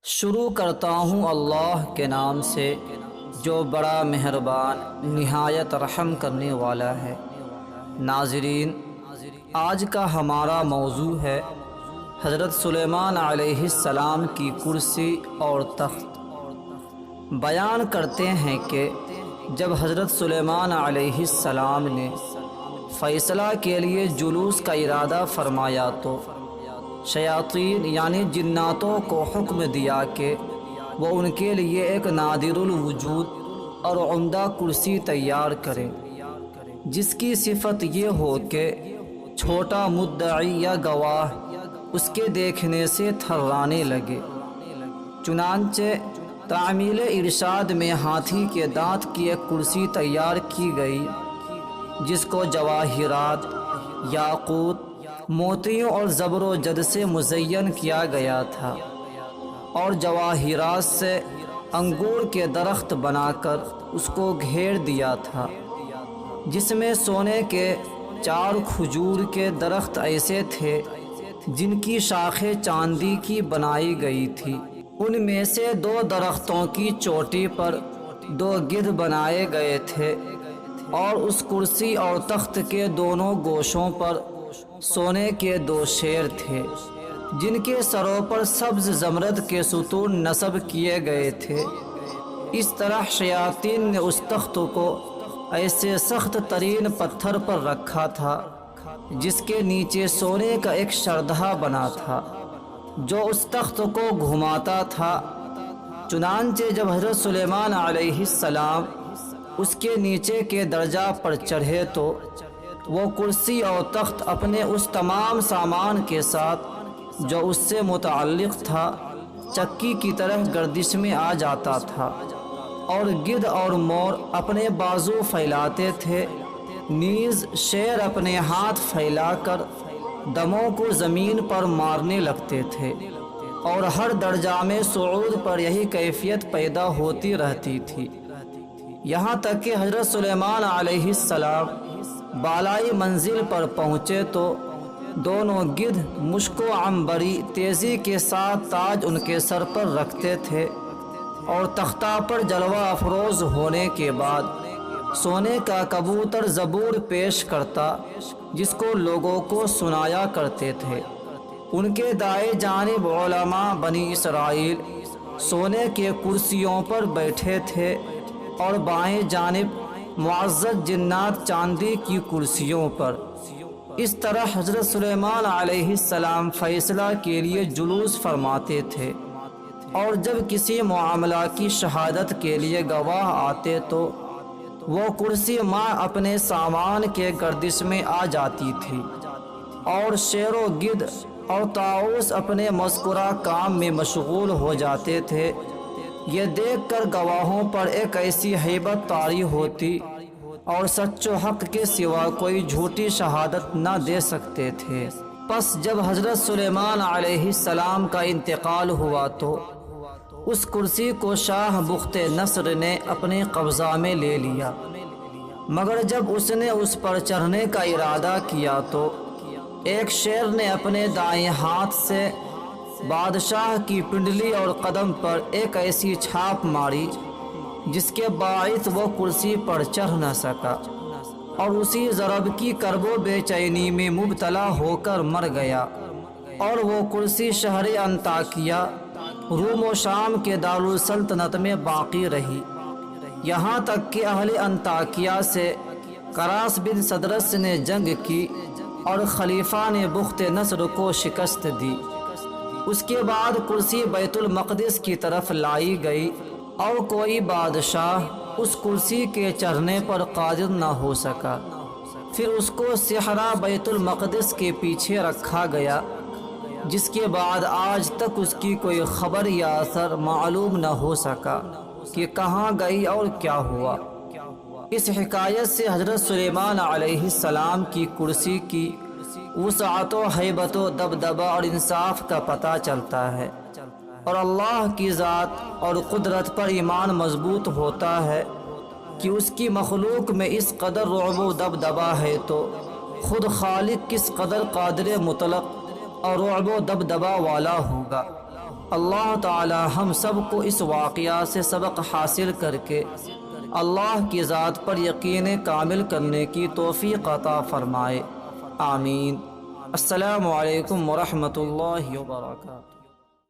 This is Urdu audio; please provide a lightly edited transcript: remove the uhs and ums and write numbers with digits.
شروع کرتا ہوں اللہ کے نام سے جو بڑا مہربان نہایت رحم کرنے والا ہے۔ ناظرین، آج کا ہمارا موضوع ہے حضرت سلیمان علیہ السلام کی کرسی اور تخت۔ بیان کرتے ہیں کہ جب حضرت سلیمان علیہ السلام نے فیصلہ کے لیے جلوس کا ارادہ فرمایا تو شیاطین یعنی جناتوں کو حکم دیا کہ وہ ان کے لیے ایک نادر الوجود اور عمدہ کرسی تیار کریں، جس کی صفت یہ ہو کہ چھوٹا مدعی یا گواہ اس کے دیکھنے سے تھرانے لگے۔ چنانچہ تعمیل ارشاد میں ہاتھی کے دانت کی ایک کرسی تیار کی گئی، جس کو جواہرات، یاقوت، موتیوں اور زبر و جد سے مزین کیا گیا تھا، اور جواہرات سے انگور کے درخت بنا کر اس کو گھیر دیا تھا، جس میں سونے کے 4 کھجور کے درخت ایسے تھے جن کی شاخیں چاندی کی بنائی گئی تھی۔ ان میں سے 2 درختوں کی چوٹی پر 2 گدھ بنائے گئے تھے، اور اس کرسی اور تخت کے دونوں گوشوں پر سونے کے 2 شیر تھے، جن کے سروں پر سبز زمرد کے ستون نصب کیے گئے تھے۔ اس طرح شیاطین نے اس تخت کو ایسے سخت ترین پتھر پر رکھا تھا جس کے نیچے سونے کا ایک شردھا بنا تھا جو اس تخت کو گھماتا تھا۔ چنانچہ جب حضرت سلیمان علیہ السلام اس کے نیچے کے درجہ پر چڑھے تو وہ کرسی اور تخت اپنے اس تمام سامان کے ساتھ جو اس سے متعلق تھا چکی کی طرح گردش میں آ جاتا تھا، اور گدھ اور مور اپنے بازو پھیلاتے تھے، نیز شیر اپنے ہاتھ پھیلا کر دموں کو زمین پر مارنے لگتے تھے، اور ہر درجہ میں صعود پر یہی کیفیت پیدا ہوتی رہتی تھی، یہاں تک کہ حضرت سلیمان علیہ السلام بالائی منزل پر پہنچے تو دونوں گدھ مشک و عنبری تیزی کے ساتھ تاج ان کے سر پر رکھتے تھے، اور تختہ پر جلوہ افروز ہونے کے بعد سونے کا کبوتر زبور پیش کرتا جس کو لوگوں کو سنایا کرتے تھے۔ ان کے دائیں جانب علماء بنی اسرائیل سونے کے کرسیوں پر بیٹھے تھے، اور بائیں جانب معزز جنات چاندی کی کرسیوں پر۔ اس طرح حضرت سلیمان علیہ السلام فیصلہ کے لیے جلوس فرماتے تھے، اور جب کسی معاملہ کی شہادت کے لیے گواہ آتے تو وہ کرسی ماں اپنے سامان کے گردش میں آ جاتی تھی، اور شیر و گدھ اور طاؤس اپنے مذکورہ کام میں مشغول ہو جاتے تھے۔ یہ دیکھ کر گواہوں پر ایک ایسی ہیبت طاری ہوتی اور سچ و حق کے سوا کوئی جھوٹی شہادت نہ دے سکتے تھے۔ پس جب حضرت سلیمان علیہ السلام کا انتقال ہوا تو اس کرسی کو شاہ بخت نصر نے اپنے قبضہ میں لے لیا، مگر جب اس نے اس پر چڑھنے کا ارادہ کیا تو ایک شیر نے اپنے دائیں ہاتھ سے بادشاہ کی پنڈلی اور قدم پر ایک ایسی چھاپ ماری جس کے باعث وہ کرسی پر چڑھ نہ سکا، اور اسی ضرب کی کرب و بے چینی میں مبتلا ہو کر مر گیا، اور وہ کرسی شہر انطاکیہ روم و شام کے دارالسلطنت میں باقی رہی، یہاں تک کہ اہل انطاکیہ سے کراس بن صدرس نے جنگ کی اور خلیفہ نے بخت نصر کو شکست دی۔ اس کے بعد کرسی بیت المقدس کی طرف لائی گئی، اور کوئی بادشاہ اس کرسی کے چڑھنے پر قادر نہ ہو سکا۔ پھر اس کو صحرا بیت المقدس کے پیچھے رکھا گیا، جس کے بعد آج تک اس کی کوئی خبر یا اثر معلوم نہ ہو سکا کہ کہاں گئی اور کیا ہوا۔ اس حکایت سے حضرت سلیمان علیہ السلام کی کرسی کی وسعت و ہیبت و دبدبہ اور انصاف کا پتہ چلتا ہے، اور اللہ کی ذات اور قدرت پر ایمان مضبوط ہوتا ہے کہ اس کی مخلوق میں اس قدر رعب و دبدبہ ہے تو خود خالق کس قدر قادر مطلق اور رعب و دبدبہ والا ہوگا۔ اللہ تعالی ہم سب کو اس واقعہ سے سبق حاصل کر کے اللہ کی ذات پر یقین کامل کرنے کی توفیق عطا فرمائے، آمین۔ السلام علیکم ورحمۃ اللہ وبرکاتہ۔